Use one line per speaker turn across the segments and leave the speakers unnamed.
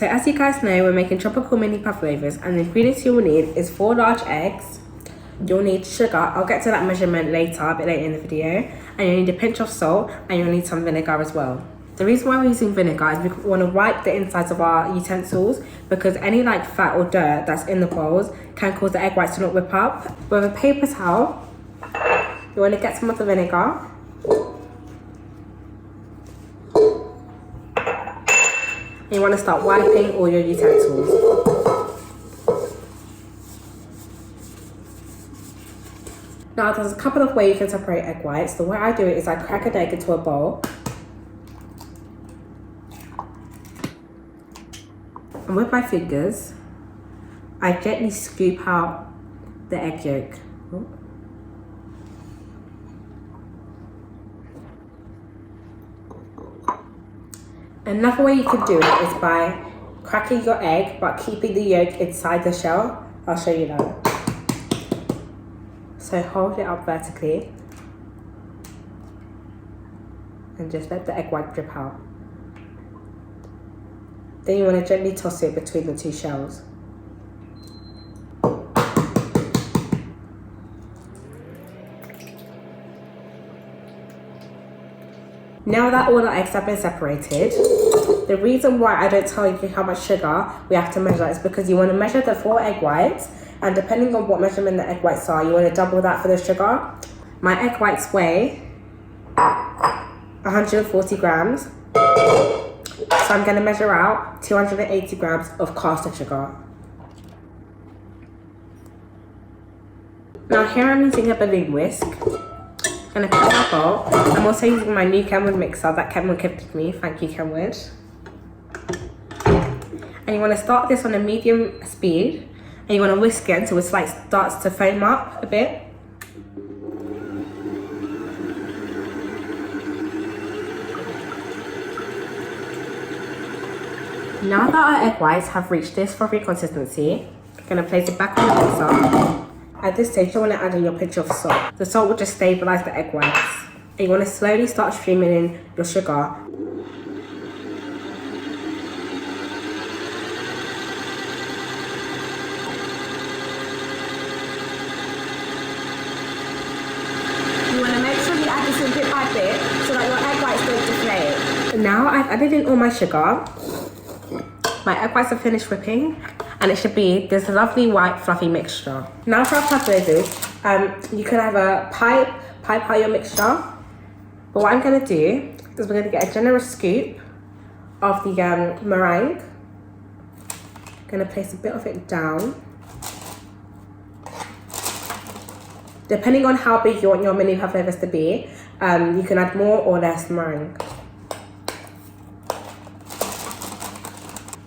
So as you guys know, we're making tropical mini pavlovas, and the ingredients you will need is 4 large eggs. You'll need sugar, I'll get to that measurement later, a bit later in the video. And you'll need a pinch of salt, and you'll need some vinegar as well. The reason why we're using vinegar is we want to wipe the insides of our utensils, because any like fat or dirt that's in the bowls can cause the egg whites to not whip up. With a paper towel, you want to get some of the vinegar. And you want to start wiping all your utensils. Now there's a couple of ways you can separate egg whites. The way I do it is I crack an egg into a bowl. And with my fingers, I gently scoop out the egg yolk. Another way you can do it is by cracking your egg but keeping the yolk inside the shell. I'll show you that. So hold it up vertically and just let the egg white drip out. Then you want to gently toss it between the two shells. Now that all the eggs have been separated, the reason why I don't tell you how much sugar we have to measure is because you want to measure the 4 egg whites, and depending on what measurement the egg whites are, you want to double that for the sugar. My egg whites weigh 140 grams. So I'm going to measure out 280 grams of caster sugar. Now here I'm using a balloon whisk. I'm going to cut my bowl. I'm also using my new Kenwood mixer that Kenwood gifted me. Thank you, Kenwood. And you want to start this on a medium speed. And you want to whisk it until it starts to foam up a bit. Now that our egg whites have reached this frothy consistency, I'm going to place it back on the mixer. At this stage, you want to add in your pinch of salt. The salt will just stabilize the egg whites. And you want to slowly start streaming in your sugar. You want to make sure you add this in bit by bit so that your egg whites don't deflate. Now I've added in all my sugar. My egg whites are finished whipping, and it should be this lovely white fluffy mixture. Now for our pavlovas, you can either pipe out your mixture, but what I'm going to do is we're going to get a generous scoop of the meringue. I'm going to place a bit of it down. Depending on how big you want your mini pavlovas to be, you can add more or less meringue.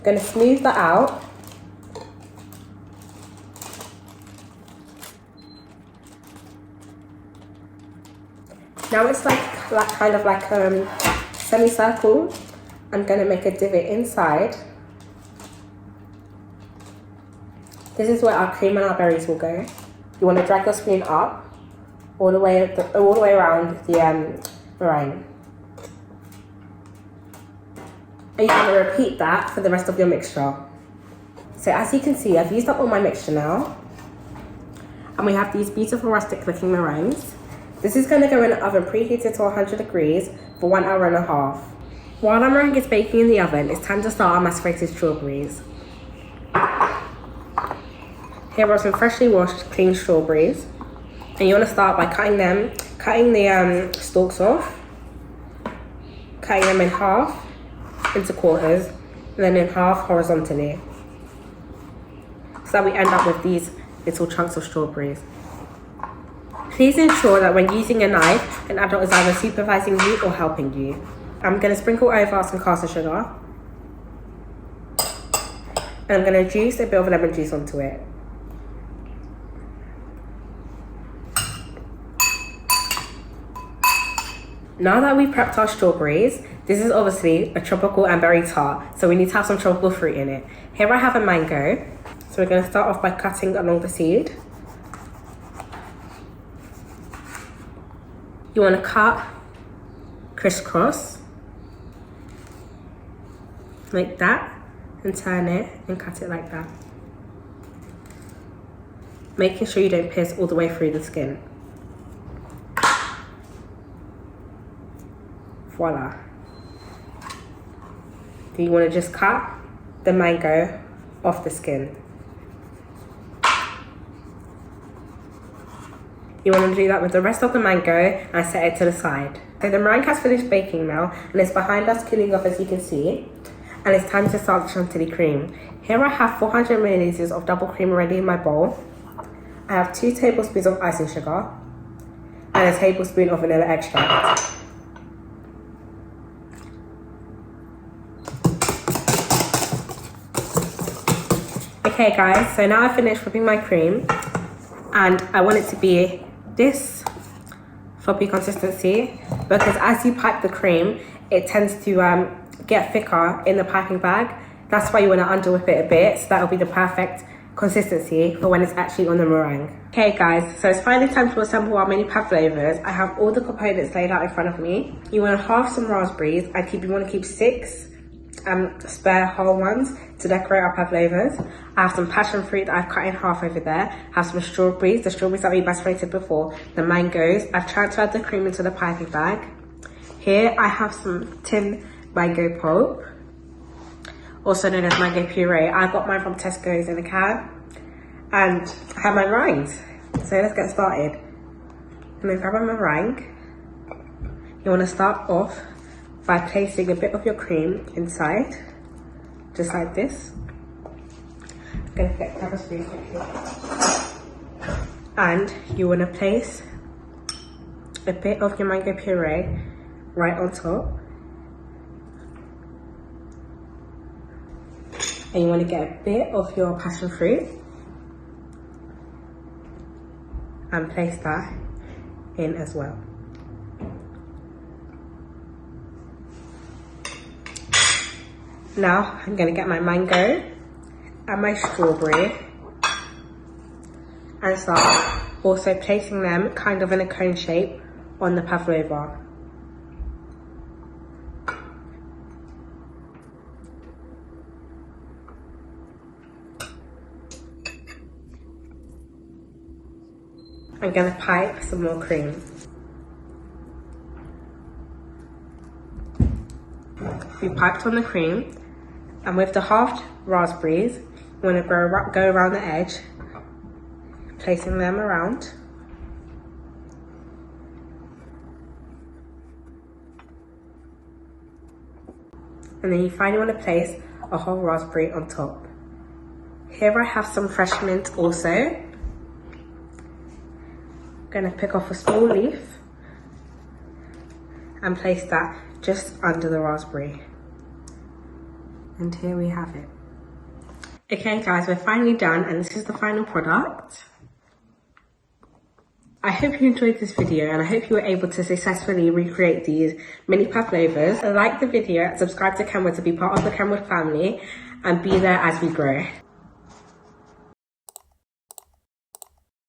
Going to smooth that out. Now it's like kind of like semicircle. I'm going to make a divot inside. This is where our cream and our berries will go. You want to drag your spoon up all the way around the meringue. And you're going to repeat that for the rest of your mixture. So as you can see, I've used up all my mixture now. And we have these beautiful rustic looking meringues. This is going to go in the oven preheated to 100 degrees for 1.5 hours. While our meringue is baking in the oven, it's time to start our macerated strawberries. Here are some freshly washed, clean strawberries. And you want to start by cutting the stalks off, cutting them in half, into quarters, and then in half horizontally, so that we end up with these little chunks of strawberries. Please ensure that when using a knife, an adult is either supervising you or helping you. I'm going to sprinkle over some caster sugar, and I'm going to juice a bit of lemon juice onto it. Now that we've prepped our strawberries, this is obviously a tropical and berry tart, so we need to have some tropical fruit in it. Here I have a mango, so we're going to start off by cutting along the seed. You want to cut crisscross, like that, and turn it and cut it like that. Making sure you don't pierce all the way through the skin. Voila. Then you want to just cut the mango off the skin. You want to do that with the rest of the mango and set it to the side. So the meringue has finished baking now and it's behind us cooling off, as you can see. And it's time to start the Chantilly cream. Here I have 400 milliliters of double cream already in my bowl. I have 2 tablespoons of icing sugar and a tablespoon of vanilla extract. Okay guys, so now I've finished whipping my cream and I want it to be this floppy consistency, because as you pipe the cream, it tends to get thicker in the piping bag. That's why you want to under whip it a bit, so that'll be the perfect consistency for when it's actually on the meringue. Okay guys, so it's finally time to assemble our mini pavlovas. I have all the components laid out in front of me. You want to halve some raspberries. You want to keep 6 spare whole ones to decorate our pavlovas. I have some passion fruit that I've cut in half over there. I have some strawberries, the strawberries that we macerated before, the mangoes. I've transferred the cream into the piping bag. Here I have some tin mango pulp, also known as mango puree. I got mine from Tesco's in a can, and I have my meringues. So let's get started. I'm gonna grab my meringue. You wanna start off by placing a bit of your cream inside, just like this. I'm gonna grab a spoon quickly. And you wanna place a bit of your mango puree right on top. And you wanna get a bit of your passion fruit and place that in as well. Now I'm gonna get my mango and my strawberry and start also placing them kind of in a cone shape on the pavlova. I'm gonna pipe some more cream. We piped on the cream, and with the halved raspberries, you want to go around the edge, placing them around. And then you finally want to place a whole raspberry on top. Here I have some fresh mint also. I'm going to pick off a small leaf and place that just under the raspberry. And here we have it. Okay guys, we're finally done and this is the final product. I hope you enjoyed this video and I hope you were able to successfully recreate these mini pavlovas. Like the video, subscribe to Kenwood to be part of the Kenwood family and be there as we grow.